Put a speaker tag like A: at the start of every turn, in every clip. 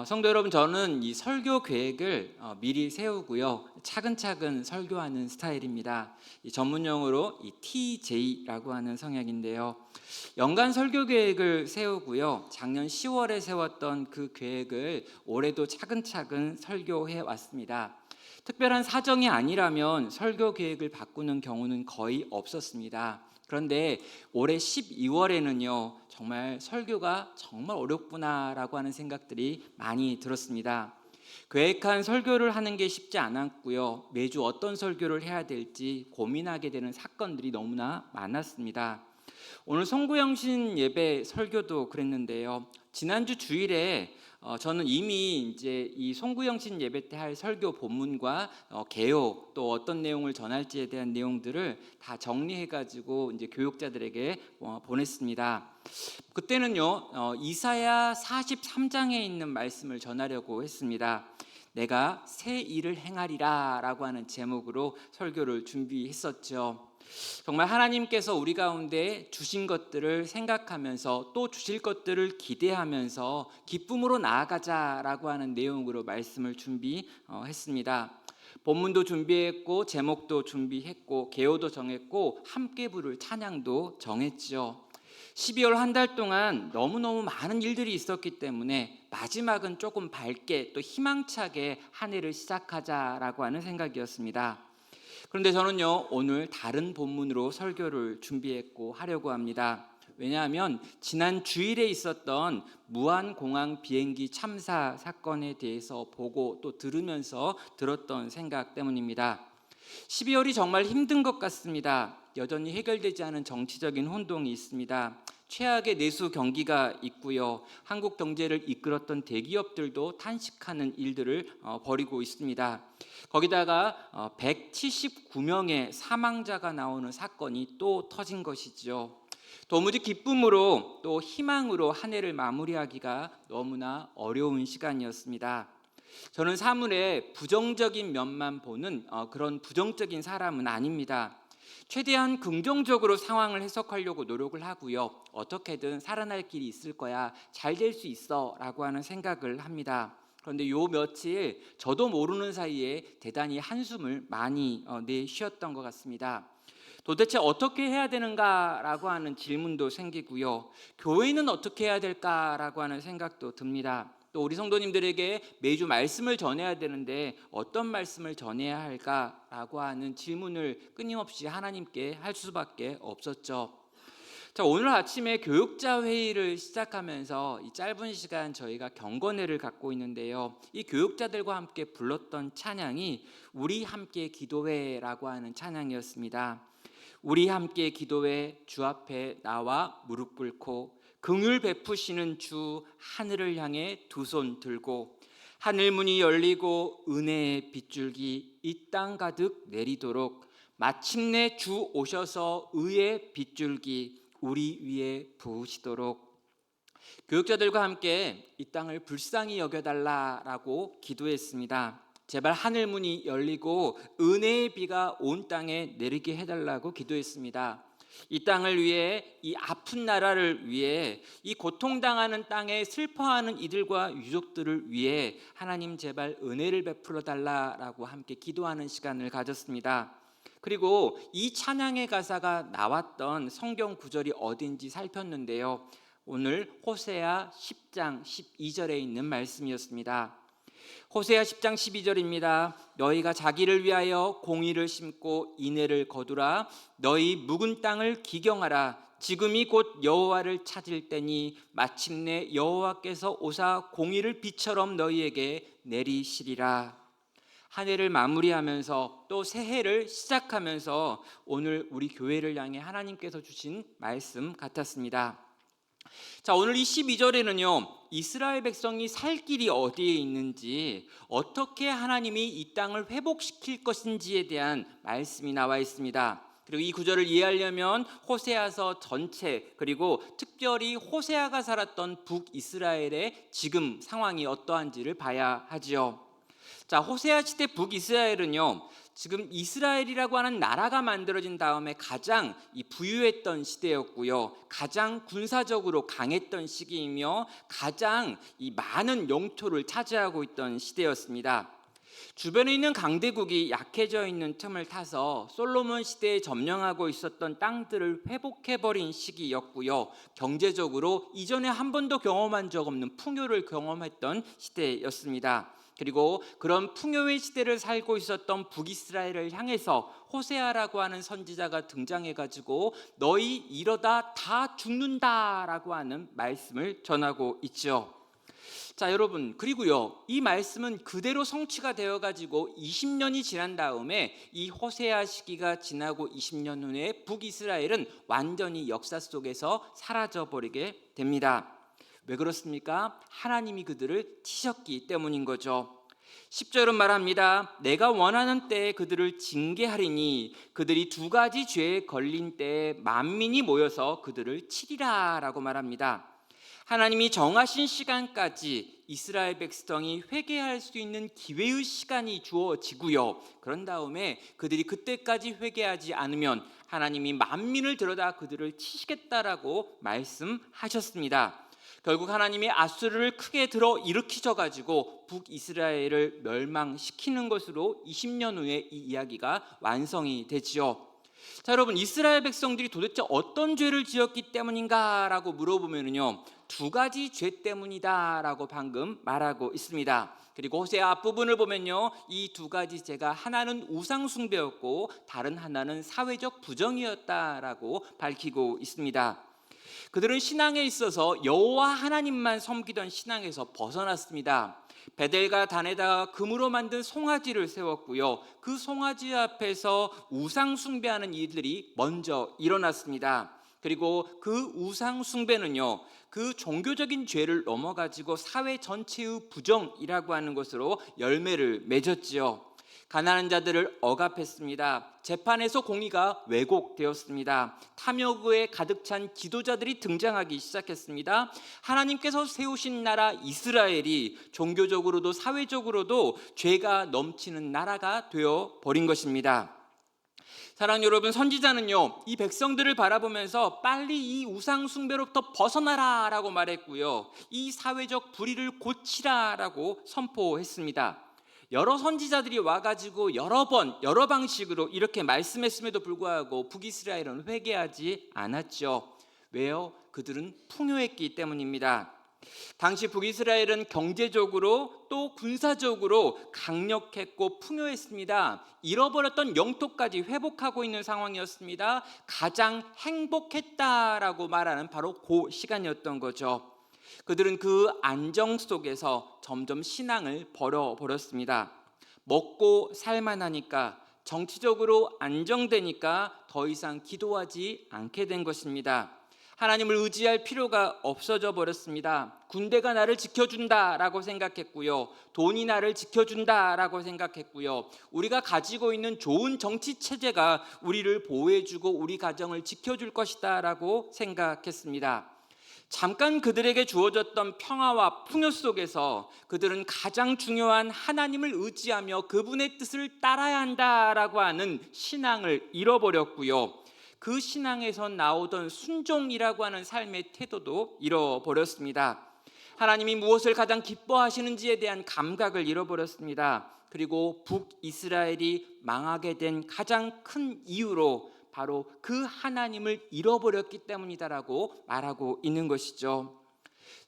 A: 성도 여러분, 저는 이 설교 계획을 미리 세우고요, 차근차근 설교하는 스타일입니다. 이 전문용어로 이 TJ라고 하는 성향인데요. 연간 설교 계획을 세우고요, 작년 10월에 세웠던 그 계획을 올해도 차근차근 설교해 왔습니다. 특별한 사정이 아니라면 설교 계획을 바꾸는 경우는 거의 없었습니다. 그런데 올해 12월에는요, 정말 설교가 정말 어렵구나라고 하는 생각들이 많이 들었습니다. 계획한 설교를 하는 게 쉽지 않았고요, 매주 어떤 설교를 해야 될지 고민하게 되는 사건들이 너무나 많았습니다. 오늘 송구영신 예배 설교도 그랬는데요, 지난주 주일에 저는 이미 이제 이 송구영신 예배 때 할 설교 본문과 개요, 또 어떤 내용을 전할지에 대한 내용들을 다 정리해가지고 이제 교육자들에게 보냈습니다. 그때는요, 이사야 43장에 있는 말씀을 전하려고 했습니다. 내가 새 일을 행하리라 라고 하는 제목으로 설교를 준비했었죠. 정말 하나님께서 우리 가운데 주신 것들을 생각하면서 또 주실 것들을 기대하면서 기쁨으로 나아가자라고 하는 내용으로 말씀을 준비했습니다. 본문도 준비했고 제목도 준비했고 개요도 정했고 함께 부를 찬양도 정했죠. 12월 한 달 동안 너무너무 많은 일들이 있었기 때문에 마지막은 조금 밝게 또 희망차게 한 해를 시작하자라고 하는 생각이었습니다. 그런데 저는요, 오늘 다른 본문으로 설교를 준비했고 하려고 합니다. 왜냐하면 지난 주일에 있었던 무안공항 비행기 참사 사건에 대해서 보고 또 들으면서 들었던 생각 때문입니다. 12월이 정말 힘든 것 같습니다. 여전히 해결되지 않은 정치적인 혼동이 있습니다. 최악의 내수 경기가 있고요, 한국 경제를 이끌었던 대기업들도 탄식하는 일들을 벌이고 있습니다. 거기다가 179명의 사망자가 나오는 사건이 또 터진 것이죠. 도무지 기쁨으로 또 희망으로 한 해를 마무리하기가 너무나 어려운 시간이었습니다. 저는 사물의 부정적인 면만 보는 그런 부정적인 사람은 아닙니다. 최대한 긍정적으로 상황을 해석하려고 노력을 하고요, 어떻게든 살아날 길이 있을 거야, 잘 될 수 있어 라고 하는 생각을 합니다. 그런데 요 며칠 저도 모르는 사이에 대단히 한숨을 많이 내쉬었던 것 같습니다. 도대체 어떻게 해야 되는가라고 하는 질문도 생기고요, 교회는 어떻게 해야 될까라고 하는 생각도 듭니다. 또 우리 성도님들에게 매주 말씀을 전해야 되는데 어떤 말씀을 전해야 할까라고 하는 질문을 끊임없이 하나님께 할 수밖에 없었죠. 자, 오늘 아침에 교육자 회의를 시작하면서 이 짧은 시간 저희가 경건회를 갖고 있는데요, 이 교육자들과 함께 불렀던 찬양이 우리 함께 기도회라고 하는 찬양이었습니다. 우리 함께 기도회 주 앞에 나와 무릎 꿇고 긍휼 베푸시는 주 하늘을 향해 두 손 들고 하늘 문이 열리고 은혜의 빗줄기 이 땅 가득 내리도록 마침내 주 오셔서 의의 빗줄기 우리 위에 부으시도록 교육자들과 함께 이 땅을 불쌍히 여겨달라라고 기도했습니다. 제발 하늘 문이 열리고 은혜의 비가 온 땅에 내리게 해달라고 기도했습니다. 이 땅을 위해, 이 아픈 나라를 위해, 이 고통당하는 땅에 슬퍼하는 이들과 유족들을 위해 하나님 제발 은혜를 베풀어 달라라고 함께 기도하는 시간을 가졌습니다. 그리고 이 찬양의 가사가 나왔던 성경 구절이 어딘지 살폈는데요, 오늘 호세아 10장 12절에 있는 말씀이었습니다. 호세아 10장 12절입니다. 너희가 자기를 위하여 공의를 심고 인애를 거두라. 너희 묵은 땅을 기경하라. 지금이 곧 여호와를 찾을 때니 마침내 여호와께서 오사 공의를 비처럼 너희에게 내리시리라. 한 해를 마무리하면서 또 새해를 시작하면서 오늘 우리 교회를 향해 하나님께서 주신 말씀 같았습니다. 자, 오늘 이 12절에는요, 이스라엘 백성이 살 길이 어디에 있는지, 어떻게 하나님이 이 땅을 회복시킬 것인지에 대한 말씀이 나와 있습니다. 그리고 이 구절을 이해하려면 호세아서 전체, 그리고 특별히 호세아가 살았던 북이스라엘의 지금 상황이 어떠한지를 봐야 하지요. 자, 호세아 시대 북이스라엘은요, 지금 이스라엘이라고 하는 나라가 만들어진 다음에 가장 부유했던 시대였고요, 가장 군사적으로 강했던 시기이며 가장 많은 영토를 차지하고 있던 시대였습니다. 주변에 있는 강대국이 약해져 있는 틈을 타서 솔로몬 시대에 점령하고 있었던 땅들을 회복해버린 시기였고요, 경제적으로 이전에 한 번도 경험한 적 없는 풍요를 경험했던 시대였습니다. 그리고 그런 풍요의 시대를 살고 있었던 북이스라엘을 향해서 호세아라고 하는 선지자가 등장해가지고 너희 이러다 다 죽는다라고 하는 말씀을 전하고 있죠. 자, 여러분, 그리고요, 이 말씀은 그대로 성취가 되어가지고 20년이 지난 다음에 이 호세아 시기가 지나고 20년 후에 북이스라엘은 완전히 역사 속에서 사라져버리게 됩니다. 왜 그렇습니까? 하나님이 그들을 치셨기 때문인 거죠. 10절은 말합니다. 내가 원하는 때에 그들을 징계하리니 그들이 두 가지 죄에 걸린 때에 만민이 모여서 그들을 치리라 라고 말합니다. 하나님이 정하신 시간까지 이스라엘 백성이 회개할 수 있는 기회의 시간이 주어지고요, 그런 다음에 그들이 그때까지 회개하지 않으면 하나님이 만민을 들여다 그들을 치시겠다라고 말씀하셨습니다. 결국 하나님이 아수르를 크게 들어 일으키셔가지고 북이스라엘을 멸망시키는 것으로 20년 후에 이 이야기가 완성이 되지요. 자, 여러분, 이스라엘 백성들이 도대체 어떤 죄를 지었기 때문인가 라고 물어보면요, 두 가지 죄 때문이다 라고 방금 말하고 있습니다. 그리고 호세아 앞부분을 보면요, 이 두 가지 죄가 하나는 우상 숭배였고 다른 하나는 사회적 부정이었다라고 밝히고 있습니다. 그들은 신앙에 있어서 여호와 하나님만 섬기던 신앙에서 벗어났습니다. 베델과 단에다가 금으로 만든 송아지를 세웠고요, 그 송아지 앞에서 우상 숭배하는 이들이 먼저 일어났습니다. 그리고 그 우상 숭배는요, 그 종교적인 죄를 넘어가지고 사회 전체의 부정이라고 하는 것으로 열매를 맺었지요. 가난한 자들을 억압했습니다. 재판에서 공의가 왜곡되었습니다. 탐욕에 가득 찬 지도자들이 등장하기 시작했습니다. 하나님께서 세우신 나라 이스라엘이 종교적으로도 사회적으로도 죄가 넘치는 나라가 되어버린 것입니다. 사랑하는 여러분, 선지자는요, 이 백성들을 바라보면서 빨리 이 우상 숭배로부터 벗어나라 라고 말했고요, 이 사회적 불의를 고치라 라고 선포했습니다. 여러 선지자들이 와가지고 여러 번 여러 방식으로 이렇게 말씀했음에도 불구하고 북이스라엘은 회개하지 않았죠. 왜요? 그들은 풍요했기 때문입니다. 당시 북이스라엘은 경제적으로 또 군사적으로 강력했고 풍요했습니다. 잃어버렸던 영토까지 회복하고 있는 상황이었습니다. 가장 행복했다라고 말하는 바로 그 시간이었던 거죠. 그들은 그 안정 속에서 점점 신앙을 버려버렸습니다. 먹고 살만하니까, 정치적으로 안정되니까 더 이상 기도하지 않게 된 것입니다. 하나님을 의지할 필요가 없어져 버렸습니다. 군대가 나를 지켜준다라고 생각했고요, 돈이 나를 지켜준다라고 생각했고요, 우리가 가지고 있는 좋은 정치 체제가 우리를 보호해주고 우리 가정을 지켜줄 것이다 라고 생각했습니다. 잠깐 그들에게 주어졌던 평화와 풍요 속에서 그들은 가장 중요한 하나님을 의지하며 그분의 뜻을 따라야 한다라고 하는 신앙을 잃어버렸고요, 그 신앙에서 나오던 순종이라고 하는 삶의 태도도 잃어버렸습니다. 하나님이 무엇을 가장 기뻐하시는지에 대한 감각을 잃어버렸습니다. 그리고 북이스라엘이 망하게 된 가장 큰 이유로 바로 그 하나님을 잃어버렸기 때문이다라고 말하고 있는 것이죠.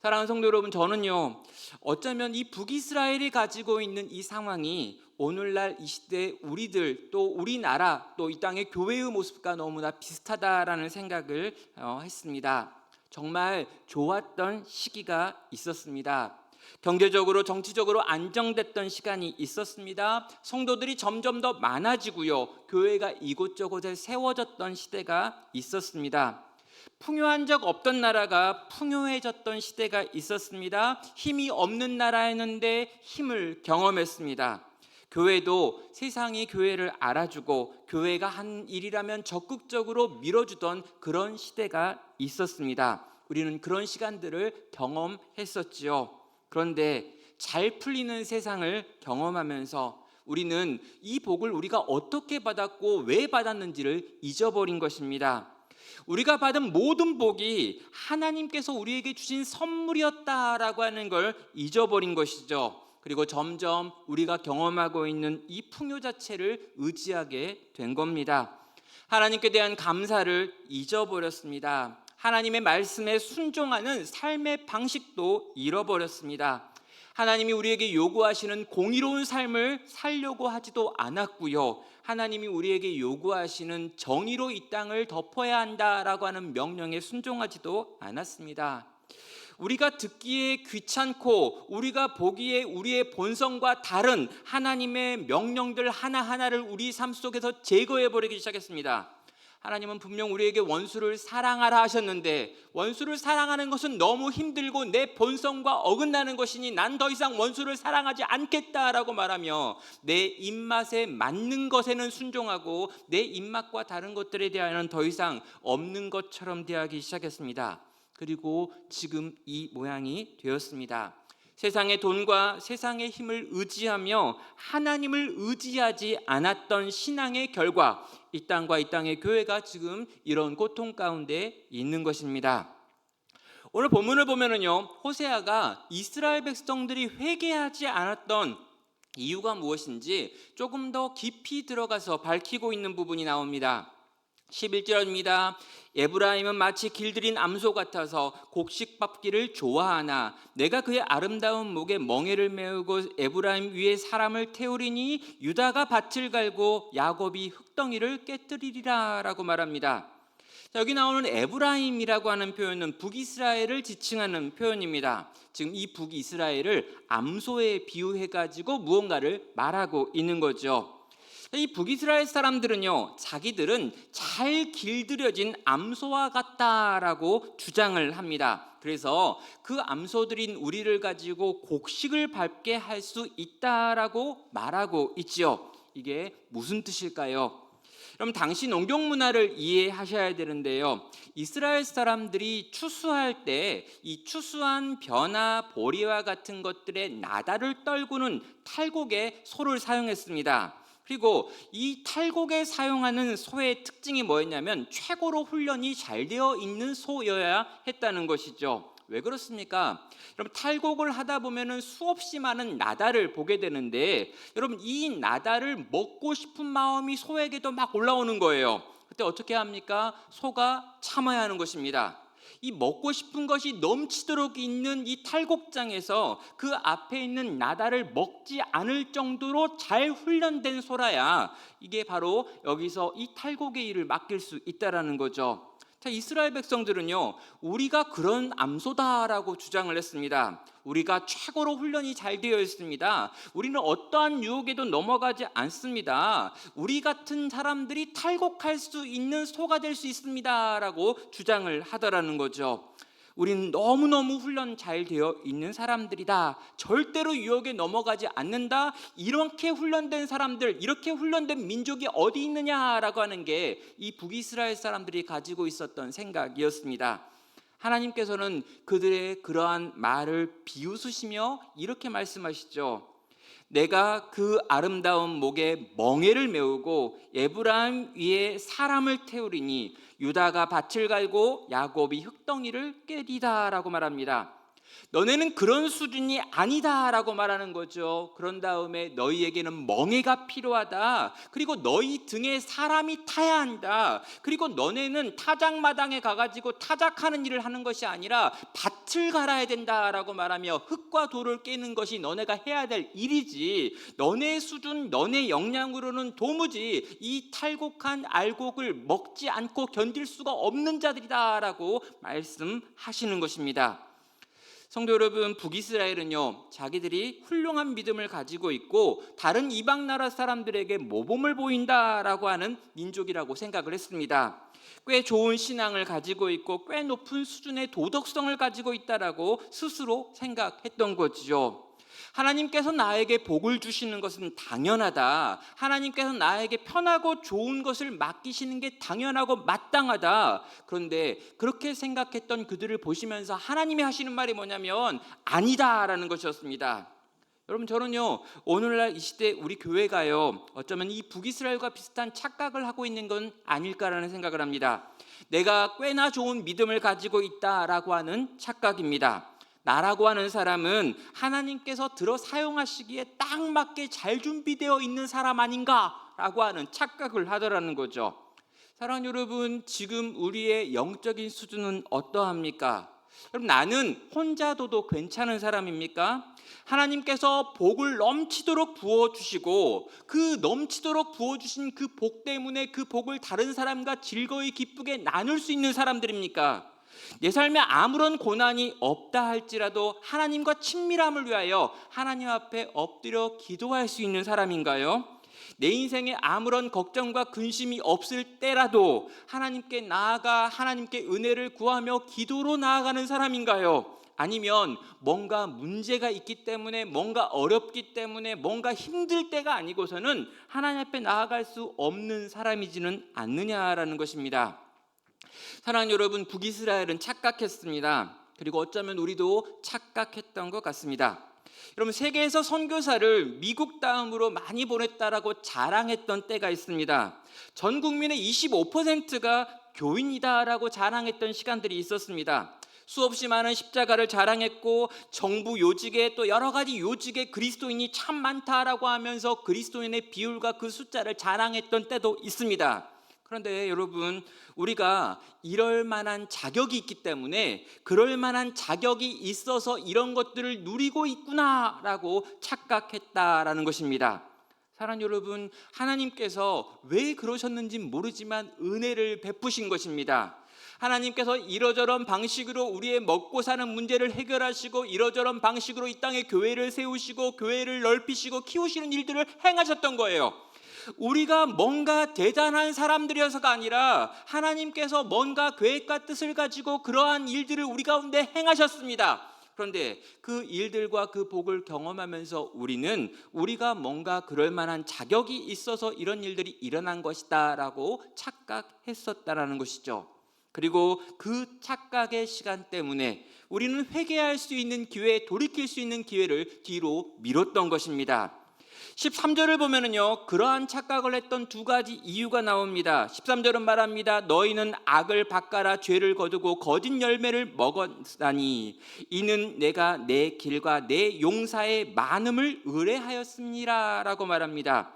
A: 사랑하는 성도 여러분, 저는요, 어쩌면 이 북이스라엘이 가지고 있는 이 상황이 오늘날 이 시대 우리들 또 우리나라 또 이 땅의 교회의 모습과 너무나 비슷하다라는 생각을 했습니다. 정말 좋았던 시기가 있었습니다. 경제적으로 정치적으로 안정됐던 시간이 있었습니다. 성도들이 점점 더 많아지고요, 교회가 이곳저곳에 세워졌던 시대가 있었습니다. 풍요한 적 없던 나라가 풍요해졌던 시대가 있었습니다. 힘이 없는 나라였는데 힘을 경험했습니다. 교회도 세상이 교회를 알아주고 교회가 한 일이라면 적극적으로 밀어주던 그런 시대가 있었습니다. 우리는 그런 시간들을 경험했었지요. 그런데 잘 풀리는 세상을 경험하면서 우리는 이 복을 우리가 어떻게 받았고 왜 받았는지를 잊어버린 것입니다. 우리가 받은 모든 복이 하나님께서 우리에게 주신 선물이었다라고 하는 걸 잊어버린 것이죠. 그리고 점점 우리가 경험하고 있는 이 풍요 자체를 의지하게 된 겁니다. 하나님께 대한 감사를 잊어버렸습니다. 하나님의 말씀에 순종하는 삶의 방식도 잃어버렸습니다. 하나님이 우리에게 요구하시는 공의로운 삶을 살려고 하지도 않았고요. 하나님이 우리에게 요구하시는 정의로 이 땅을 덮어야 한다라고 하는 명령에 순종하지도 않았습니다. 우리가 듣기에 귀찮고 우리가 보기에 우리의 본성과 다른 하나님의 명령들 하나하나를 우리 삶 속에서 제거해버리기 시작했습니다. 하나님은 분명 우리에게 원수를 사랑하라 하셨는데 원수를 사랑하는 것은 너무 힘들고 내 본성과 어긋나는 것이니 난 더 이상 원수를 사랑하지 않겠다라고 말하며 내 입맛에 맞는 것에는 순종하고 내 입맛과 다른 것들에 대하여는 더 이상 없는 것처럼 대하기 시작했습니다. 그리고 지금 이 모양이 되었습니다. 세상의 돈과 세상의 힘을 의지하며 하나님을 의지하지 않았던 신앙의 결과 이 땅과 이 땅의 교회가 지금 이런 고통 가운데 있는 것입니다. 오늘 본문을 보면은요, 호세아가 이스라엘 백성들이 회개하지 않았던 이유가 무엇인지 조금 더 깊이 들어가서 밝히고 있는 부분이 나옵니다. 11절입니다. 에브라임은 마치 길들인 암소 같아서 곡식 밟기를 좋아하나 내가 그의 아름다운 목에 멍에를 메우고 에브라임 위에 사람을 태우리니 유다가 밭을 갈고 야곱이 흙덩이를 깨뜨리리라 라고 말합니다. 여기 나오는 에브라임이라고 하는 표현은 북이스라엘을 지칭하는 표현입니다. 지금 이 북이스라엘을 암소에 비유해가지고 무언가를 말하고 있는 거죠. 이 북이스라엘 사람들은요, 자기들은 잘 길들여진 암소와 같다라고 주장을 합니다. 그래서 그 암소들인 우리를 가지고 곡식을 밟게 할 수 있다라고 말하고 있지요. 이게 무슨 뜻일까요? 그럼 당시 농경 문화를 이해하셔야 되는데요. 이스라엘 사람들이 추수할 때 이 추수한 벼나 보리와 같은 것들의 나다를 떨구는 탈곡에 소를 사용했습니다. 그리고 이 탈곡에 사용하는 소의 특징이 뭐였냐면 최고로 훈련이 잘 되어 있는 소여야 했다는 것이죠. 왜 그렇습니까? 여러분, 탈곡을 하다 보면은 수없이 많은 나다를 보게 되는데 여러분, 이 나다를 먹고 싶은 마음이 소에게도 막 올라오는 거예요. 그때 어떻게 합니까? 소가 참아야 하는 것입니다. 이 먹고 싶은 것이 넘치도록 있는 이 탈곡장에서 그 앞에 있는 나다를 먹지 않을 정도로 잘 훈련된 소라야 이게 바로 여기서 이 탈곡의 일을 맡길 수 있다라는 거죠. 자, 이스라엘 백성들은요, 우리가 그런 암소다라고 주장을 했습니다. 우리가 최고로 훈련이 잘 되어 있습니다. 우리는 어떠한 유혹에도 넘어가지 않습니다. 우리 같은 사람들이 탈곡할 수 있는 소가 될 수 있습니다 라고 주장을 하더라는 거죠. 우리는 너무너무 훈련 잘 되어 있는 사람들이다. 절대로 유혹에 넘어가지 않는다. 이렇게 훈련된 사람들, 이렇게 훈련된 민족이 어디 있느냐라고 하는 게 이 북이스라엘 사람들이 가지고 있었던 생각이었습니다. 하나님께서는 그들의 그러한 말을 비웃으시며 이렇게 말씀하시죠. 내가 그 아름다운 목에 멍에를 메우고 에브라임 위에 사람을 태우리니 유다가 밭을 갈고 야곱이 흙덩이를 깨리다라고 말합니다. 너네는 그런 수준이 아니다라고 말하는 거죠. 그런 다음에 너희에게는 멍에가 필요하다. 그리고 너희 등에 사람이 타야 한다. 그리고 너네는 타작마당에 가가지고 타작하는 일을 하는 것이 아니라 밭을 갈아야 된다라고 말하며 흙과 돌을 깨는 것이 너네가 해야 될 일이지. 너네 수준, 너네 역량으로는 도무지 이 탈곡한 알곡을 먹지 않고 견딜 수가 없는 자들이다라고 말씀하시는 것입니다. 성도 여러분, 북이스라엘은요, 자기들이 훌륭한 믿음을 가지고 있고 다른 이방 나라 사람들에게 모범을 보인다라고 하는 민족이라고 생각을 했습니다. 꽤 좋은 신앙을 가지고 있고 꽤 높은 수준의 도덕성을 가지고 있다라고 스스로 생각했던 거죠. 하나님께서 나에게 복을 주시는 것은 당연하다. 하나님께서 나에게 편하고 좋은 것을 맡기시는 게 당연하고 마땅하다. 그런데 그렇게 생각했던 그들을 보시면서 하나님이 하시는 말이 뭐냐면 아니다라는 것이었습니다. 여러분, 저는요 오늘날 이 시대 우리 교회가요 어쩌면 이 북이스라엘과 비슷한 착각을 하고 있는 건 아닐까라는 생각을 합니다. 내가 꽤나 좋은 믿음을 가지고 있다라고 하는 착각입니다. 나라고 하는 사람은 하나님께서 들어 사용하시기에 딱 맞게 잘 준비되어 있는 사람 아닌가라고 하는 착각을 하더라는 거죠. 사랑하는 여러분, 지금 우리의 영적인 수준은 어떠합니까? 여러분, 나는 혼자 둬도 괜찮은 사람입니까? 하나님께서 복을 넘치도록 부어주시고 그 넘치도록 부어주신 그 복 때문에 그 복을 다른 사람과 즐거이 기쁘게 나눌 수 있는 사람들입니까? 내 삶에 아무런 고난이 없다 할지라도 하나님과 친밀함을 위하여 하나님 앞에 엎드려 기도할 수 있는 사람인가요? 내 인생에 아무런 걱정과 근심이 없을 때라도 하나님께 나아가 하나님께 은혜를 구하며 기도로 나아가는 사람인가요? 아니면 뭔가 문제가 있기 때문에, 뭔가 어렵기 때문에, 뭔가 힘들 때가 아니고서는 하나님 앞에 나아갈 수 없는 사람이지는 않느냐라는 것입니다. 사랑하는 여러분, 북이스라엘은 착각했습니다. 그리고 어쩌면 우리도 착각했던 것 같습니다. 여러분, 세계에서 선교사를 미국 다음으로 많이 보냈다라고 자랑했던 때가 있습니다. 전 국민의 25%가 교인이다라고 자랑했던 시간들이 있었습니다. 수없이 많은 십자가를 자랑했고 정부 요직에 또 여러 가지 요직에 그리스도인이 참 많다라고 하면서 그리스도인의 비율과 그 숫자를 자랑했던 때도 있습니다. 그런데 여러분, 우리가 이럴 만한 자격이 있기 때문에 그럴 만한 자격이 있어서 이런 것들을 누리고 있구나라고 착각했다라는 것입니다. 사랑하는 여러분, 하나님께서 왜 그러셨는지 모르지만 은혜를 베푸신 것입니다. 하나님께서 이러저런 방식으로 우리의 먹고 사는 문제를 해결하시고 이러저런 방식으로 이 땅에 교회를 세우시고 교회를 넓히시고 키우시는 일들을 행하셨던 거예요. 우리가 뭔가 대단한 사람들이어서가 아니라 하나님께서 뭔가 계획과 뜻을 가지고 그러한 일들을 우리 가운데 행하셨습니다. 그런데 그 일들과 그 복을 경험하면서 우리는 우리가 뭔가 그럴 만한 자격이 있어서 이런 일들이 일어난 것이다 라고 착각했었다라는 것이죠. 그리고 그 착각의 시간 때문에 우리는 회개할 수 있는 기회, 돌이킬 수 있는 기회를 뒤로 미뤘던 것입니다. 13절을 보면은요, 그러한 착각을 했던 두 가지 이유가 나옵니다. 13절은 말합니다. 너희는 악을 바꿔라 죄를 거두고 거짓 열매를 먹었다니 이는 내가 내 길과 내 용사의 많음을 의뢰하였습니다 라고 말합니다.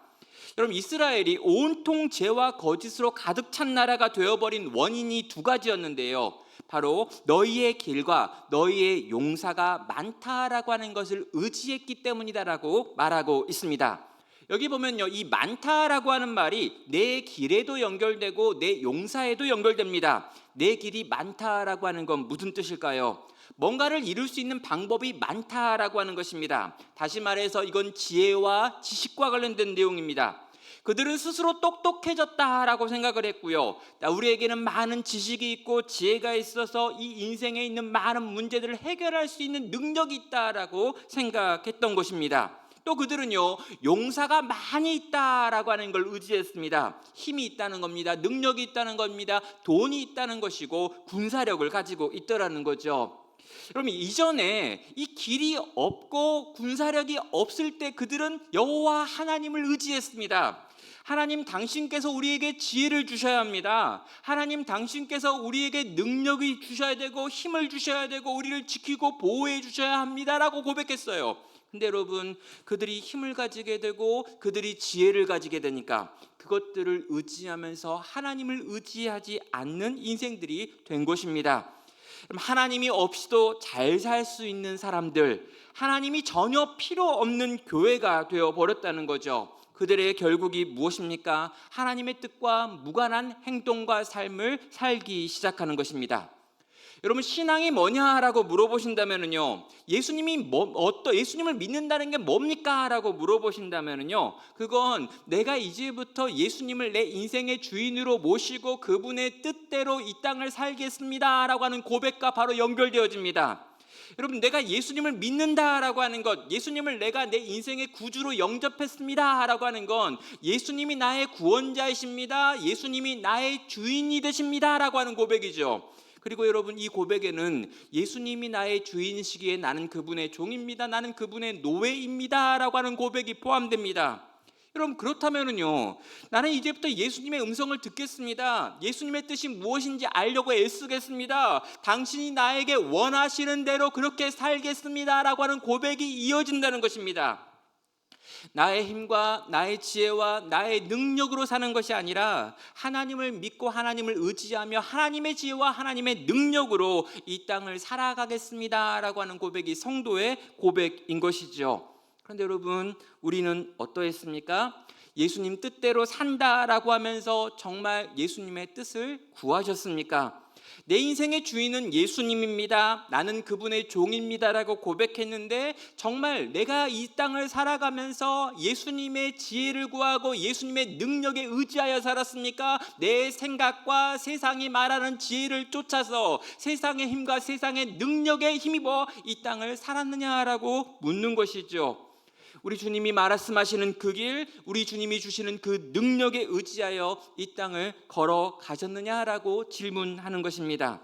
A: 여러분, 이스라엘이 온통 죄와 거짓으로 가득 찬 나라가 되어버린 원인이 두 가지였는데요, 바로 너희의 길과 너희의 용사가 많다라고 하는 것을 의지했기 때문이다라고 말하고 있습니다. 여기 보면요, 이 많다라고 하는 말이 내 길에도 연결되고 내 용사에도 연결됩니다. 내 길이 많다라고 하는 건 무슨 뜻일까요? 뭔가를 이룰 수 있는 방법이 많다라고 하는 것입니다. 다시 말해서 이건 지혜와 지식과 관련된 내용입니다. 그들은 스스로 똑똑해졌다라고 생각을 했고요, 우리에게는 많은 지식이 있고 지혜가 있어서 이 인생에 있는 많은 문제들을 해결할 수 있는 능력이 있다라고 생각했던 것입니다. 또 그들은요, 용사가 많이 있다라고 하는 걸 의지했습니다. 힘이 있다는 겁니다. 능력이 있다는 겁니다. 돈이 있다는 것이고 군사력을 가지고 있더라는 거죠. 여러분, 이전에 이 길이 없고 군사력이 없을 때 그들은 여호와 하나님을 의지했습니다. 하나님, 당신께서 우리에게 지혜를 주셔야 합니다. 하나님, 당신께서 우리에게 능력이 주셔야 되고 힘을 주셔야 되고 우리를 지키고 보호해 주셔야 합니다라고 고백했어요. 근데 여러분, 그들이 힘을 가지게 되고 그들이 지혜를 가지게 되니까 그것들을 의지하면서 하나님을 의지하지 않는 인생들이 된 것입니다. 하나님이 없이도 잘 살 수 있는 사람들, 하나님이 전혀 필요 없는 교회가 되어버렸다는 거죠. 그들의 결국이 무엇입니까? 하나님의 뜻과 무관한 행동과 삶을 살기 시작하는 것입니다. 여러분, 신앙이 뭐냐라고 물어보신다면요, 예수님을 믿는다는 게 뭡니까? 라고 물어보신다면요, 그건 내가 이제부터 예수님을 내 인생의 주인으로 모시고 그분의 뜻대로 이 땅을 살겠습니다 라고 하는 고백과 바로 연결되어집니다. 여러분, 내가 예수님을 믿는다라고 하는 것, 예수님을 내가 내 인생의 구주로 영접했습니다 라고 하는 건 예수님이 나의 구원자이십니다, 예수님이 나의 주인이 되십니다 라고 하는 고백이죠. 그리고 여러분, 이 고백에는 예수님이 나의 주인이시기에 나는 그분의 종입니다, 나는 그분의 노예입니다 라고 하는 고백이 포함됩니다. 여러분, 그렇다면요, 나는 이제부터 예수님의 음성을 듣겠습니다. 예수님의 뜻이 무엇인지 알려고 애쓰겠습니다. 당신이 나에게 원하시는 대로 그렇게 살겠습니다 라고 하는 고백이 이어진다는 것입니다. 나의 힘과 나의 지혜와 나의 능력으로 사는 것이 아니라 하나님을 믿고 하나님을 의지하며 하나님의 지혜와 하나님의 능력으로 이 땅을 살아가겠습니다 라고 하는 고백이 성도의 고백인 것이죠. 그런데 여러분, 우리는 어떠했습니까? 예수님 뜻대로 산다라고 하면서 정말 예수님의 뜻을 구하셨습니까? 내 인생의 주인은 예수님입니다, 나는 그분의 종입니다라고 고백했는데, 정말 내가 이 땅을 살아가면서 예수님의 지혜를 구하고 예수님의 능력에 의지하여 살았습니까? 내 생각과 세상이 말하는 지혜를 쫓아서 세상의 힘과 세상의 능력에 힘입어 이 땅을 살았느냐라고 묻는 것이죠. 우리 주님이 말씀하시는 그 길, 우리 주님이 주시는 그 능력에 의지하여 이 땅을 걸어가셨느냐라고 질문하는 것입니다.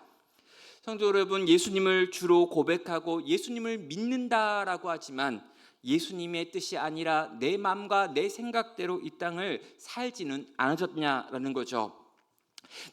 A: 성도 여러분, 예수님을 주로 고백하고 예수님을 믿는다라고 하지만 예수님의 뜻이 아니라 내 마음과 내 생각대로 이 땅을 살지는 않으셨냐라는 거죠.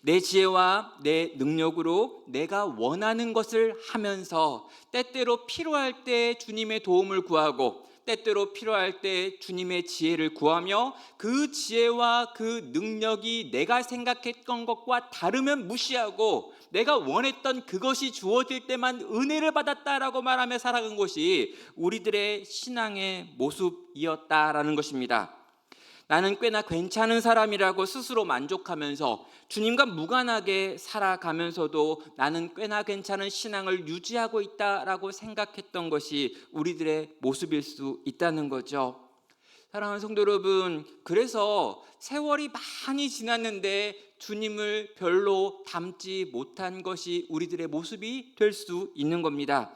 A: 내 지혜와 내 능력으로 내가 원하는 것을 하면서 때때로 필요할 때 주님의 도움을 구하고 때때로 필요할 때 주님의 지혜를 구하며 그 지혜와 그 능력이 내가 생각했던 것과 다르면 무시하고 내가 원했던 그것이 주어질 때만 은혜를 받았다라고 말하며 살아간 것이 우리들의 신앙의 모습이었다라는 것입니다. 나는 꽤나 괜찮은 사람이라고 스스로 만족하면서 주님과 무관하게 살아가면서도 나는 꽤나 괜찮은 신앙을 유지하고 있다라고 생각했던 것이 우리들의 모습일 수 있다는 거죠. 사랑하는 성도 여러분, 그래서 세월이 많이 지났는데 주님을 별로 닮지 못한 것이 우리들의 모습이 될 수 있는 겁니다.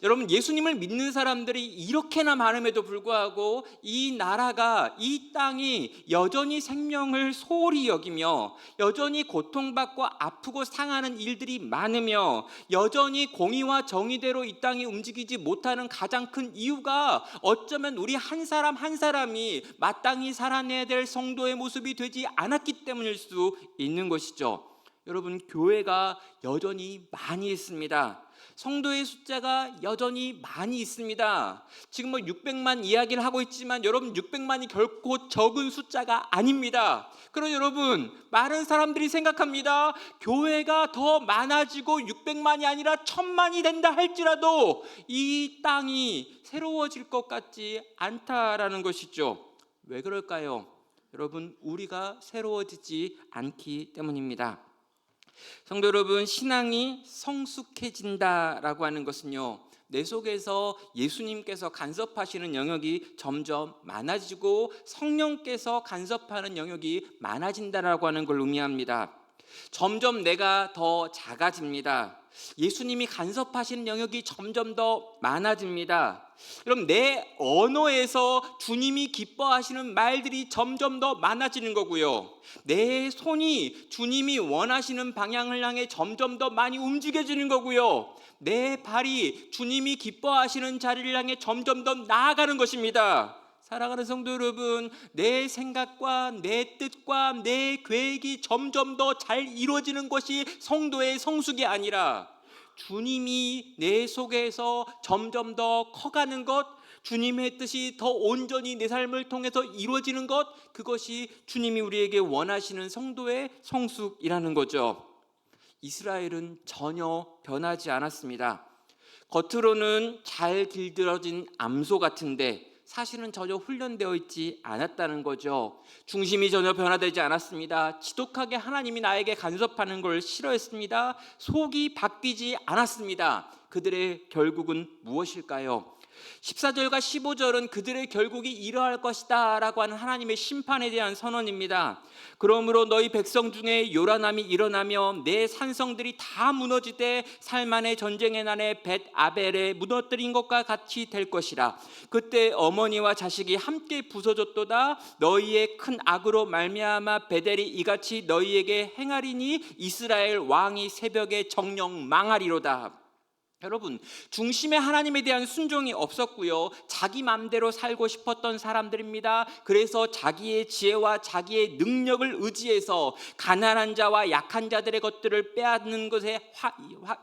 A: 여러분, 예수님을 믿는 사람들이 이렇게나 많음에도 불구하고 이 나라가, 이 땅이 여전히 생명을 소홀히 여기며 여전히 고통받고 아프고 상하는 일들이 많으며 여전히 공의와 정의대로 이 땅이 움직이지 못하는 가장 큰 이유가 어쩌면 우리 한 사람 한 사람이 마땅히 살아내야 될 성도의 모습이 되지 않았기 때문일 수 있는 것이죠. 여러분, 교회가 여전히 많이 있습니다. 성도의 숫자가 여전히 많이 있습니다. 지금 600만 이야기를 하고 있지만 여러분, 600만이 결코 적은 숫자가 아닙니다. 그럼 여러분, 많은 사람들이 생각합니다. 교회가 더 많아지고 600만이 아니라 1000만이 된다 할지라도 이 땅이 새로워질 것 같지 않다라는 것이죠. 왜 그럴까요? 여러분, 우리가 새로워지지 않기 때문입니다. 성도 여러분, 신앙이 성숙해진다라고 하는 것은요, 내 속에서 예수님께서 간섭하시는 영역이 점점 많아지고 성령께서 간섭하는 영역이 많아진다라고 하는 걸 의미합니다. 점점 내가 더 작아집니다. 예수님이 간섭하시는 영역이 점점 더 많아집니다. 그럼 내 언어에서 주님이 기뻐하시는 말들이 점점 더 많아지는 거고요. 내 손이 주님이 원하시는 방향을 향해 점점 더 많이 움직여지는 거고요. 내 발이 주님이 기뻐하시는 자리를 향해 점점 더 나아가는 것입니다. 사랑하는 성도 여러분, 내 생각과 내 뜻과 내 계획이 점점 더 잘 이루어지는 것이 성도의 성숙이 아니라 주님이 내 속에서 점점 더 커가는 것, 주님의 뜻이 더 온전히 내 삶을 통해서 이루어지는 것, 그것이 주님이 우리에게 원하시는 성도의 성숙이라는 거죠. 이스라엘은 전혀 변하지 않았습니다. 겉으로는 잘 길들여진 암소 같은데 사실은 전혀 훈련되어 있지 않았다는 거죠. 중심이 전혀 변화되지 않았습니다. 지독하게 하나님이 나에게 간섭하는 걸 싫어했습니다. 속이 바뀌지 않았습니다. 그들의 결국은 무엇일까요? 14절과 15절은 그들의 결국이 이러할 것이다 라고 하는 하나님의 심판에 대한 선언입니다. 그러므로 너희 백성 중에 요란함이 일어나며 내 산성들이 다 무너지되 살만의 전쟁의 날에 벳 아벨에 무너뜨린 것과 같이 될 것이라. 그때 어머니와 자식이 함께 부서졌도다. 너희의 큰 악으로 말미암아 베델이 이같이 너희에게 행하리니 이스라엘 왕이 새벽에 정령 망하리로다. 여러분, 중심에 하나님에 대한 순종이 없었고요, 자기 맘대로 살고 싶었던 사람들입니다. 그래서 자기의 지혜와 자기의 능력을 의지해서 가난한 자와 약한 자들의 것들을 빼앗는 것에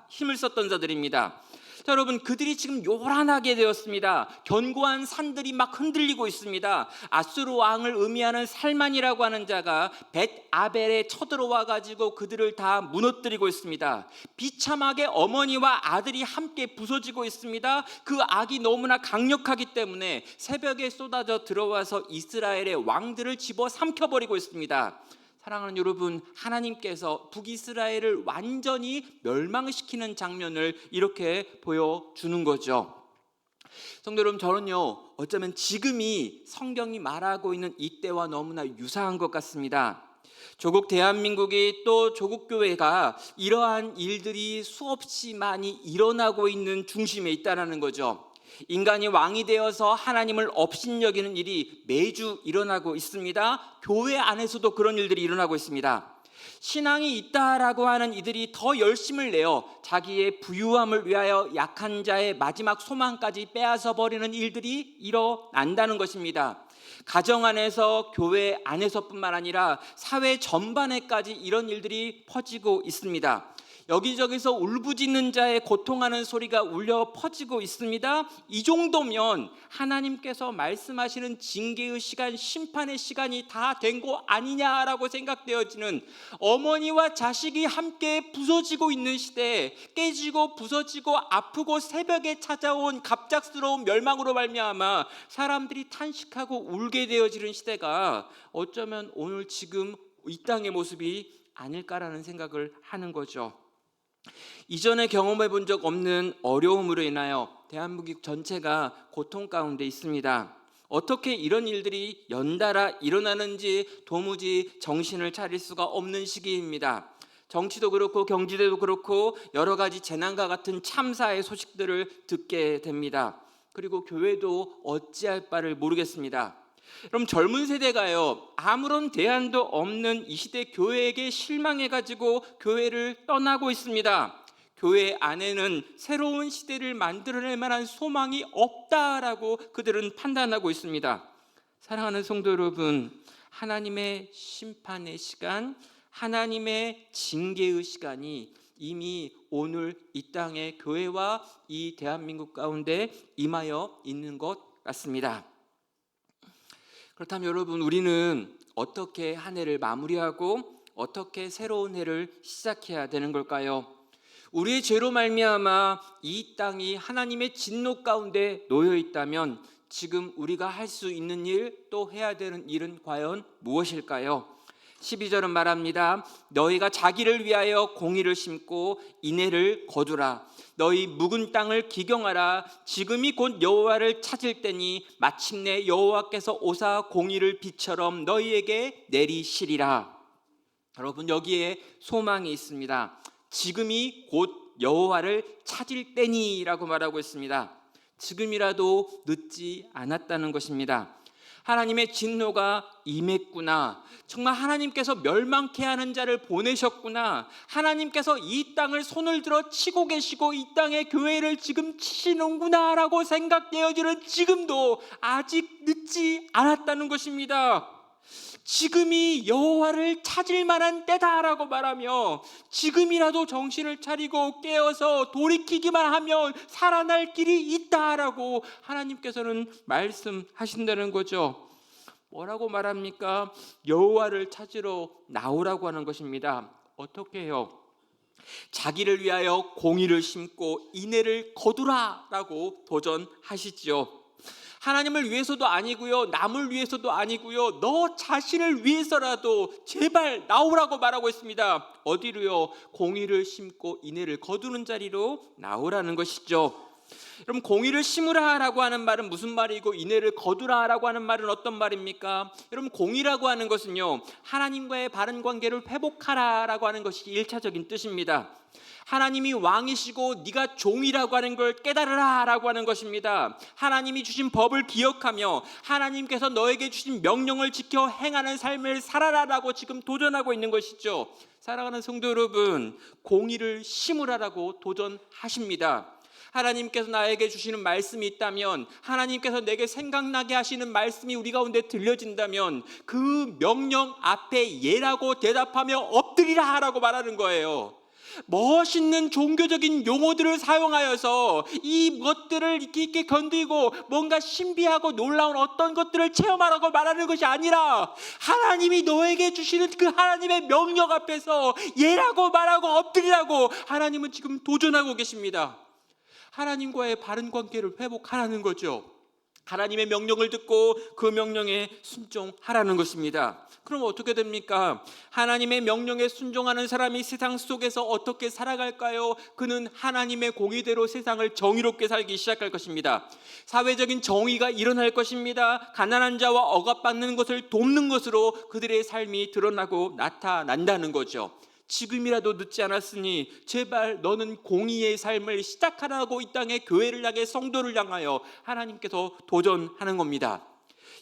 A: 힘을 썼던 자들입니다. 자, 여러분, 그들이 지금 요란하게 되었습니다. 견고한 산들이 막 흔들리고 있습니다. 아수르 왕을 의미하는 살만이라고 하는 자가 벳 아벨에 쳐들어와 가지고 그들을 다 무너뜨리고 있습니다. 비참하게 어머니와 아들이 함께 부서지고 있습니다. 그 악이 너무나 강력하기 때문에 새벽에 쏟아져 들어와서 이스라엘의 왕들을 집어 삼켜버리고 있습니다. 사랑하는 여러분, 하나님께서 북이스라엘을 완전히 멸망시키는 장면을 이렇게 보여주는 거죠. 성도 여러분, 저는요, 어쩌면 지금이 성경이 말하고 있는 이때와 너무나 유사한 것 같습니다. 조국 대한민국이 또 조국 교회가 이러한 일들이 수없이 많이 일어나고 있는 중심에 있다는 거죠. 인간이 왕이 되어서 하나님을 업신여기는 일이 매주 일어나고 있습니다. 교회 안에서도 그런 일들이 일어나고 있습니다. 신앙이 있다라고 하는 이들이 더 열심을 내어 자기의 부유함을 위하여 약한 자의 마지막 소망까지 빼앗아 버리는 일들이 일어난다는 것입니다. 가정 안에서, 교회 안에서뿐만 아니라 사회 전반에까지 이런 일들이 퍼지고 있습니다. 여기저기서 울부짖는 자의 고통하는 소리가 울려 퍼지고 있습니다. 이 정도면 하나님께서 말씀하시는 징계의 시간, 심판의 시간이 다 된 거 아니냐라고 생각되어지는, 어머니와 자식이 함께 부서지고 있는 시대에 깨지고 부서지고 아프고 새벽에 찾아온 갑작스러운 멸망으로 말미암아 사람들이 탄식하고 울게 되어지는 시대가 어쩌면 오늘 지금 이 땅의 모습이 아닐까라는 생각을 하는 거죠. 이전에 경험해 본 적 없는 어려움으로 인하여 대한민국 전체가 고통 가운데 있습니다. 어떻게 이런 일들이 연달아 일어나는지 도무지 정신을 차릴 수가 없는 시기입니다. 정치도 그렇고 경제도 그렇고 여러 가지 재난과 같은 참사의 소식들을 듣게 됩니다. 그리고 교회도 어찌할 바를 모르겠습니다. 그럼 젊은 세대가요, 아무런 대안도 없는 이 시대 교회에게 실망해가지고 교회를 떠나고 있습니다. 교회 안에는 새로운 시대를 만들어낼 만한 소망이 없다라고 그들은 판단하고 있습니다. 사랑하는 성도 여러분, 하나님의 심판의 시간, 하나님의 징계의 시간이 이미 오늘 이 땅의 교회와 이 대한민국 가운데 임하여 있는 것 같습니다. 그렇다면 여러분, 우리는 어떻게 한 해를 마무리하고 어떻게 새로운 해를 시작해야 되는 걸까요? 우리의 죄로 말미암아 이 땅이 하나님의 진노 가운데 놓여 있다면 지금 우리가 할 수 있는 일, 또 해야 되는 일은 과연 무엇일까요? 12절은 말합니다. 너희가 자기를 위하여 공의를 심고 인애를 거두라. 너희 묵은 땅을 기경하라. 지금이 곧 여호와를 찾을 때니 마침내 여호와께서 오사 공의를 비처럼 너희에게 내리시리라. 여러분, 여기에 소망이 있습니다. 지금이 곧 여호와를 찾을 때니라고 말하고 있습니다. 지금이라도 늦지 않았다는 것입니다. 하나님의 진노가 임했구나. 정말 하나님께서 멸망케 하는 자를 보내셨구나. 하나님께서 이 땅을 손을 들어 치고 계시고 이 땅의 교회를 지금 치시는구나 라고 생각되어지는 지금도 아직 늦지 않았다는 것입니다. 지금이 여호와를 찾을 만한 때다라고 말하며 지금이라도 정신을 차리고 깨어서 돌이키기만 하면 살아날 길이 있다라고 하나님께서는 말씀하신다는 거죠. 뭐라고 말합니까? 여호와를 찾으러 나오라고 하는 것입니다. 어떻게 해요? 자기를 위하여 공의를 심고 인애를 거두라라고 도전하시지요. 하나님을 위해서도 아니고요, 남을 위해서도 아니고요, 너 자신을 위해서라도 제발 나오라고 말하고 있습니다. 어디로요? 공의를 심고 인애를 거두는 자리로 나오라는 것이죠. 여러분, 공의를 심으라라고 하는 말은 무슨 말이고 인애를 거두라라고 하는 말은 어떤 말입니까? 여러분, 공의라고 하는 것은요, 하나님과의 바른 관계를 회복하라라고 하는 것이 1차적인 뜻입니다. 하나님이 왕이시고 네가 종이라고 하는 걸 깨달으라라고 하는 것입니다. 하나님이 주신 법을 기억하며 하나님께서 너에게 주신 명령을 지켜 행하는 삶을 살아라라고 지금 도전하고 있는 것이죠. 사랑하는 성도 여러분, 공의를 심으라라고 도전하십니다. 하나님께서 나에게 주시는 말씀이 있다면, 하나님께서 내게 생각나게 하시는 말씀이 우리 가운데 들려진다면 그 명령 앞에 예라고 대답하며 엎드리라 라고 말하는 거예요. 멋있는 종교적인 용어들을 사용하여서 이 것들을 있게 건드리고 뭔가 신비하고 놀라운 어떤 것들을 체험하라고 말하는 것이 아니라, 하나님이 너에게 주시는 그 하나님의 명령 앞에서 예라고 말하고 엎드리라고 하나님은 지금 도전하고 계십니다. 하나님과의 바른 관계를 회복하라는 거죠. 하나님의 명령을 듣고 그 명령에 순종하라는 것입니다. 그럼 어떻게 됩니까? 하나님의 명령에 순종하는 사람이 세상 속에서 어떻게 살아갈까요? 그는 하나님의 공의대로 세상을 정의롭게 살기 시작할 것입니다. 사회적인 정의가 일어날 것입니다. 가난한 자와 억압받는 것을 돕는 것으로 그들의 삶이 드러나고 나타난다는 거죠. 지금이라도 늦지 않았으니 제발 너는 공의의 삶을 시작하라고 이 땅의 교회를 향해, 성도를 향하여 하나님께서 도전하는 겁니다.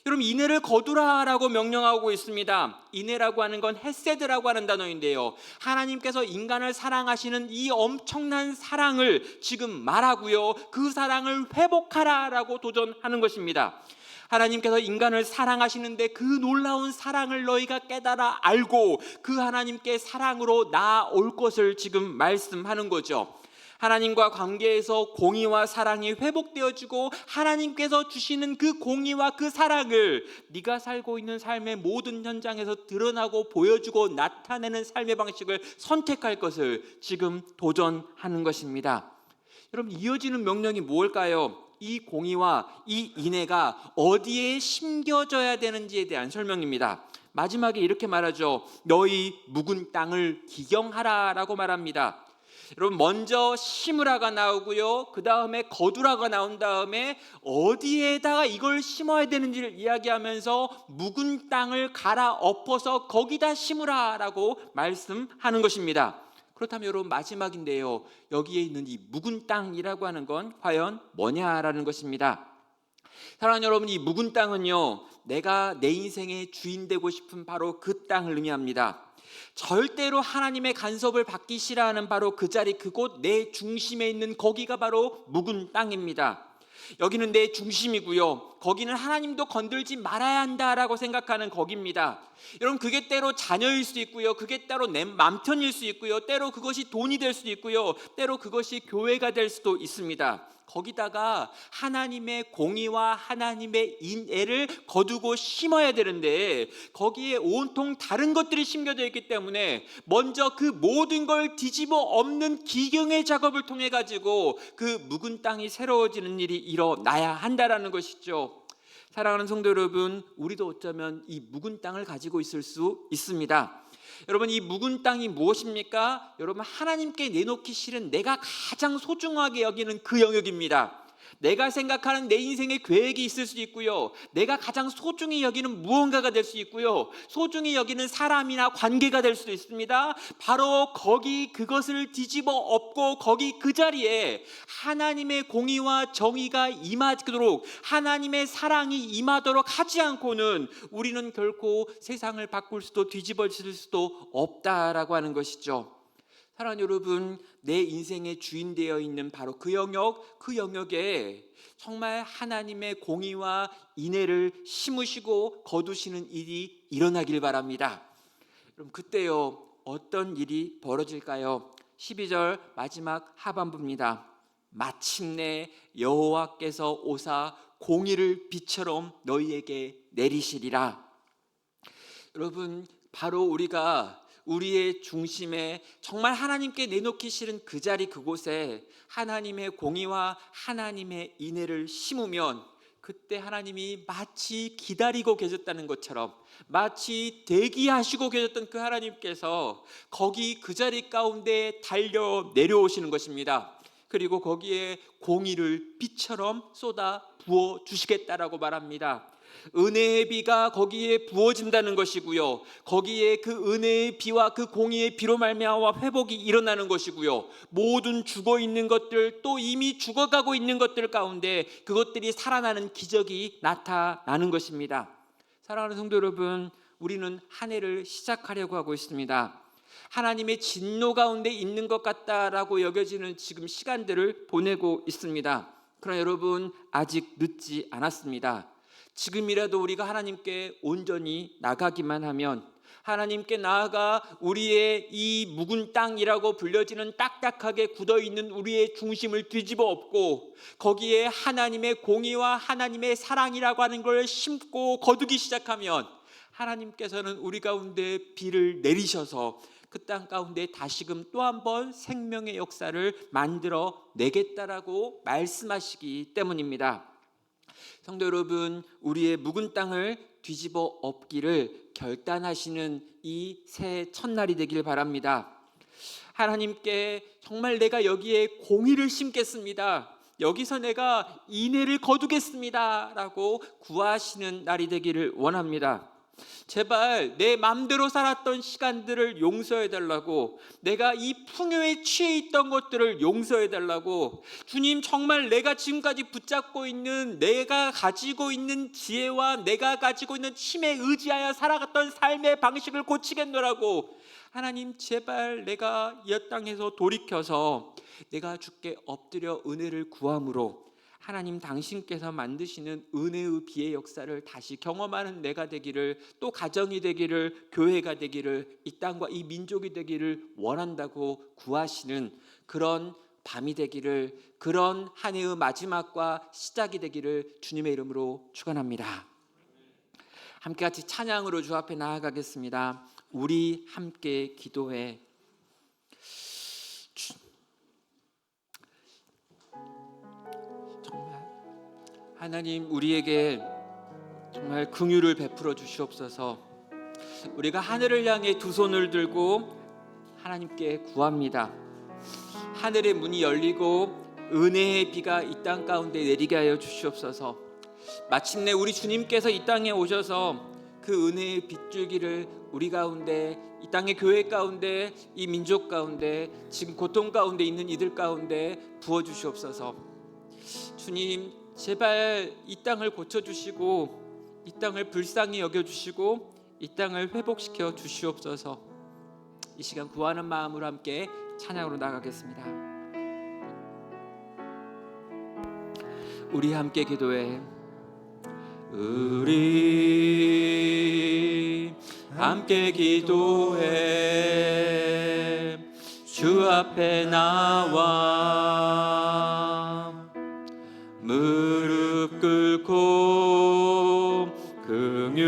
A: 여러분, 인애를 거두라라고 명령하고 있습니다. 인애라고 하는 건 헤세드라고 하는 단어인데요, 하나님께서 인간을 사랑하시는 이 엄청난 사랑을 지금 말하고요, 그 사랑을 회복하라라고 도전하는 것입니다. 하나님께서 인간을 사랑하시는데 그 놀라운 사랑을 너희가 깨달아 알고 그 하나님께 사랑으로 나아올 것을 지금 말씀하는 거죠. 하나님과 관계에서 공의와 사랑이 회복되어지고 하나님께서 주시는 그 공의와 그 사랑을 네가 살고 있는 삶의 모든 현장에서 드러나고 보여주고 나타내는 삶의 방식을 선택할 것을 지금 도전하는 것입니다. 여러분, 이어지는 명령이 무엇일까요? 이 공의와 이 인애가 어디에 심겨져야 되는지에 대한 설명입니다. 마지막에 이렇게 말하죠. 너희 묵은 땅을 기경하라 라고 말합니다. 여러분, 먼저 심으라가 나오고요, 그 다음에 거두라가 나온 다음에 어디에다가 이걸 심어야 되는지를 이야기하면서 묵은 땅을 갈아엎어서 거기다 심으라 라고 말씀하는 것입니다. 그렇다면 여러분, 마지막인데요, 여기에 있는 이 묵은 땅이라고 하는 건 과연 뭐냐라는 것입니다. 사랑하는 여러분, 이 묵은 땅은요, 내가 내 인생의 주인 되고 싶은 바로 그 땅을 의미합니다. 절대로 하나님의 간섭을 받기 싫어하는 바로 그 자리, 그곳, 내 중심에 있는 거기가 바로 묵은 땅입니다. 여기는 내 중심이고요, 거기는 하나님도 건들지 말아야 한다라고 생각하는 거기입니다. 여러분, 그게 때로 자녀일 수 있고요, 그게 때로 내 맘편일 수 있고요, 때로 그것이 돈이 될 수도 있고요, 때로 그것이 교회가 될 수도 있습니다. 거기다가 하나님의 공의와 하나님의 인애를 거두고 심어야 되는데 거기에 온통 다른 것들이 심겨져 있기 때문에 먼저 그 모든 걸 뒤집어 엎는 기경의 작업을 통해 가지고 그 묵은 땅이 새로워지는 일이 일어나야 한다라는 것이죠. 사랑하는 성도 여러분, 우리도 어쩌면 이 묵은 땅을 가지고 있을 수 있습니다. 여러분, 이 묵은 땅이 무엇입니까? 여러분, 하나님께 내놓기 싫은 내가 가장 소중하게 여기는 그 영역입니다. 내가 생각하는 내 인생의 계획이 있을 수 있고요, 내가 가장 소중히 여기는 무언가가 될 수 있고요, 소중히 여기는 사람이나 관계가 될 수도 있습니다. 바로 거기, 그것을 뒤집어 엎고 거기 그 자리에 하나님의 공의와 정의가 임하도록, 하나님의 사랑이 임하도록 하지 않고는 우리는 결코 세상을 바꿀 수도 뒤집어질 수도 없다라고 하는 것이죠. 사랑하는 여러분, 내 인생의 주인 되어 있는 바로 그 영역에 정말 하나님의 공의와 인애를 심으시고 거두시는 일이 일어나길 바랍니다. 그럼 그때요, 어떤 일이 벌어질까요? 12절 마지막 하반부입니다. 마침내 여호와께서 오사 공의를 비처럼 너희에게 내리시리라. 여러분, 바로 우리가 우리의 중심에 정말 하나님께 내놓기 싫은 그 자리, 그곳에 하나님의 공의와 하나님의 인애를 심으면 그때 하나님이 마치 기다리고 계셨다는 것처럼, 마치 대기하시고 계셨던 그 하나님께서 거기 그 자리 가운데 달려 내려오시는 것입니다.
B: 그리고 거기에 공의를 비처럼 쏟아 부어 주시겠다라고 말합니다. 은혜의 비가 거기에 부어진다는 것이고요, 거기에 그 은혜의 비와 그 공의의 비로 말미암아 회복이 일어나는 것이고요, 모든 죽어 있는 것들, 또 이미 죽어가고 있는 것들 가운데 그것들이 살아나는 기적이 나타나는 것입니다. 사랑하는 성도 여러분, 우리는 한 해를 시작하려고 하고 있습니다. 하나님의 진노 가운데 있는 것 같다라고 여겨지는 지금 시간들을 보내고 있습니다. 그러나 여러분, 아직 늦지 않았습니다. 지금이라도 우리가 하나님께 온전히 나가기만 하면, 하나님께 나아가 우리의 이 묵은 땅이라고 불려지는 딱딱하게 굳어있는 우리의 중심을 뒤집어 엎고 거기에 하나님의 공의와 하나님의 사랑이라고 하는 걸 심고 거두기 시작하면, 하나님께서는 우리 가운데 비를 내리셔서 그 땅 가운데 다시금 또 한 번 생명의 역사를 만들어 내겠다라고 말씀하시기 때문입니다. 성도 여러분, 우리의 묵은 땅을 뒤집어 엎기를 결단하시는 이 새해 첫날이 되길 바랍니다. 하나님께 정말 내가 여기에 공의를 심겠습니다, 여기서 내가 인애를 거두겠습니다 라고 구하시는 날이 되기를 원합니다. 제발 내 맘대로 살았던 시간들을 용서해달라고, 내가 이 풍요에 취해 있던 것들을 용서해달라고, 주님 정말 내가 지금까지 붙잡고 있는, 내가 가지고 있는 지혜와 내가 가지고 있는 힘에 의지하여 살아갔던 삶의 방식을 고치겠노라고, 하나님 제발 내가 이 땅에서 돌이켜서 내가 주께 엎드려 은혜를 구함으로 하나님 당신께서 만드시는 은혜의 비의 역사를 다시 경험하는 내가 되기를, 또 가정이 되기를, 교회가 되기를, 이 땅과 이 민족이 되기를 원한다고 구하시는 그런 밤이 되기를, 그런 한 해의 마지막과 시작이 되기를 주님의 이름으로 축원합니다. 함께 같이 찬양으로 주 앞에 나아가겠습니다. 우리 함께 기도해. 하나님, 우리에게 정말 긍휼을 베풀어 주시옵소서. 우리가 하늘을 향해 두 손을 들고 하나님께 구합니다. 하늘의 문이 열리고 은혜의 비가 이 땅 가운데 내리게 하여 주시옵소서. 마침내 우리 주님께서 이 땅에 오셔서 그 은혜의 빗줄기를 우리 가운데, 이 땅의 교회 가운데, 이 민족 가운데, 지금 고통 가운데 있는 이들 가운데 부어주시옵소서. 주님, 제발 이 땅을 고쳐주시고 이 땅을 불쌍히 여겨주시고 이 땅을 회복시켜 주시옵소서. 이 시간 구하는 마음으로 함께 찬양으로 나가겠습니다. 우리 함께 기도해. 우리 함께 기도해. 주 앞에 나와 무릎 꿇고 긍휼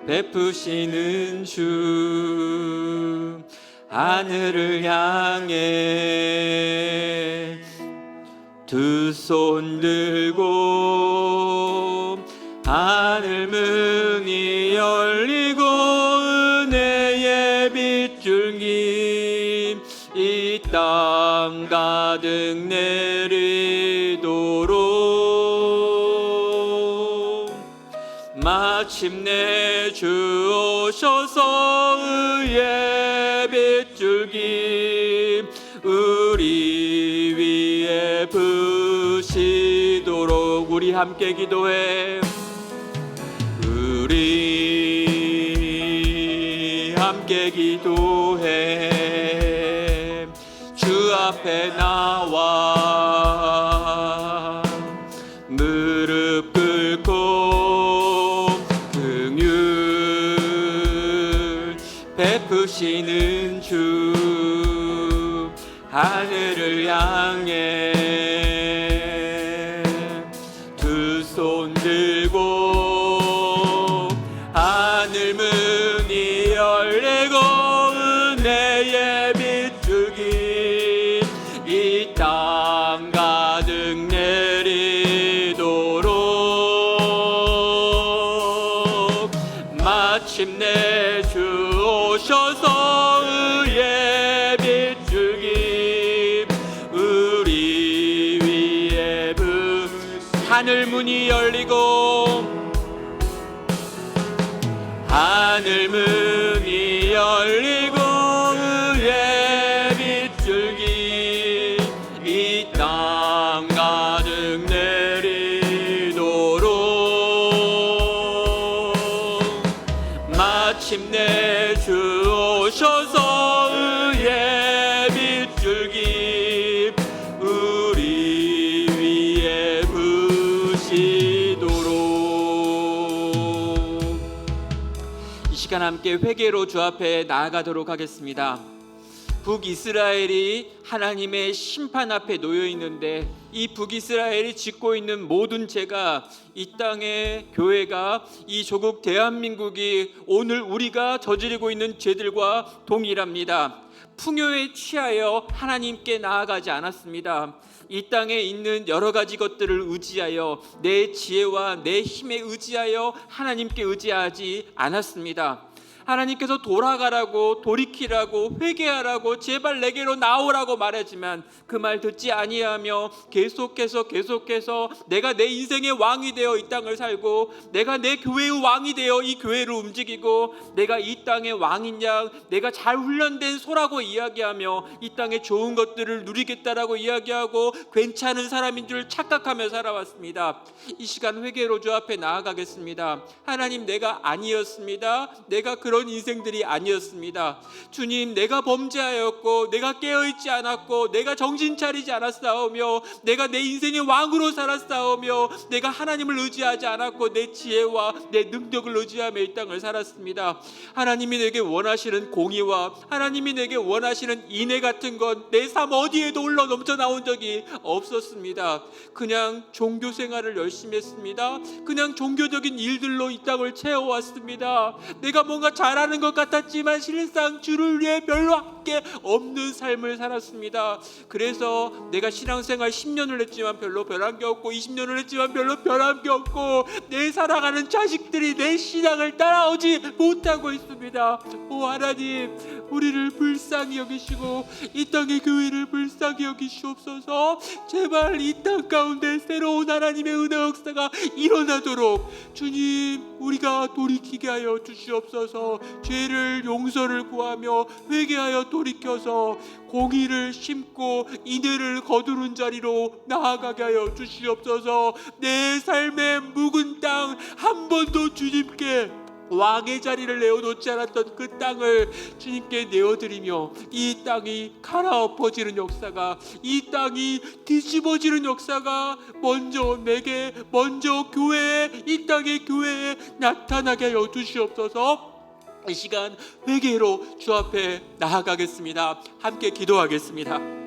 B: 베푸시는 주, 하늘을 향해 두 손 들고 하늘 문이 열리고 은혜의 빗줄기 이 땅 가득 내리도록 마침내 주 오셔서 의의 빗줄기 우리 위에 부시도록. 우리 함께 기도해. 우리 함께 기도해. 주 앞에 나와 무릎 꿇고 긍휼 베푸시는 주, 하늘을 향해 두 손 들고 하늘 문이 열리고 은혜의 빗줄기 이 땅 가득 내리도록 마침내 주 오셔서 의의 빗줄기 하늘 문이 열리고 하늘 문이 열리고 의의 빗줄기 이 땅 가득 내리도록 마침내 주 오셔서 의의 빗줄기 우리 위에 부시도록. 이 시간 함께 회개로 주 앞에 나아가도록 하겠습니다. 북이스라엘이 하나님의 심판 앞에 놓여 있는데 이 북이스라엘이 짓고 있는 모든 죄가 이 땅의 교회가 이 조국 대한민국이 오늘 우리가 저지르고 있는 죄들과 동일합니다. 풍요에 취하여 하나님께 나아가지 않았습니다. 이 땅에 있는 여러 가지 것들을 의지하여 내 지혜와 내 힘에 의지하여 하나님께 의지하지 않았습니다. 하나님께서 돌아가라고 돌이키라고 회개하라고 제발 내게로 나오라고 말하지만 그 말 듣지 아니하며 계속해서 내가 내 인생의 왕이 되어 이 땅을 살고 내가 내 교회의 왕이 되어 이 교회를 움직이고 내가 이 땅의 왕인 양 내가 잘 훈련된 소라고 이야기하며 이 땅의 좋은 것들을 누리겠다라고 이야기하고 괜찮은 사람인 줄 착각하며 살아왔습니다. 이 시간 회개로 주 앞에 나아가겠습니다. 하나님, 내가 아니었습니다. 내가 그런 인생들이 아니었습니다. 주님, 내가 범죄하였고 내가 깨어있지 않았고 내가 정신 차리지 않았사오며 내가 내 인생의 왕으로 살았사오며 내가 하나님을 의지하지 않았고 내 지혜와 내 능력을 의지하며 이 땅을 살았습니다. 하나님이 내게 원하시는 공의와 하나님이 내게 원하시는 인애 같은 건 내 삶 어디에도 흘러 넘쳐 나온 적이 없었습니다. 그냥 종교 생활을 열심히 했습니다. 그냥 종교적인 일들로 이 땅을 채워왔습니다. 내가 뭔가 잘하는 것 같았지만 실상 주를 위해 별로 할 게 없는 삶을 살았습니다. 그래서 내가 신앙생활 10년을 했지만 별로 변한 게 없고 20년을 했지만 별로 변한 게 없고 내 사랑하는 자식들이 내 신앙을 따라오지 못하고 있습니다. 오 하나님, 우리를 불쌍히 여기시고 이 땅의 교회를 불쌍히 여기시옵소서. 제발 이 땅 가운데 새로운 하나님의 은혜 역사가 일어나도록 주님, 우리가 돌이키게 하여 주시옵소서. 죄를 용서를 구하며 회개하여 돌이켜서 공의를 심고 인애를 거두는 자리로 나아가게 하여 주시옵소서. 내 삶의 묵은 땅 한 번도 주님께 왕의 자리를 내어놓지 않았던 그 땅을 주님께 내어드리며 이 땅이 갈아엎어지는 역사가, 이 땅이 뒤집어지는 역사가 먼저 내게, 먼저 교회에, 이 땅의 교회에 나타나게 하여 주시옵소서. 이 시간 회개로 주 앞에 나아가겠습니다. 함께 기도하겠습니다.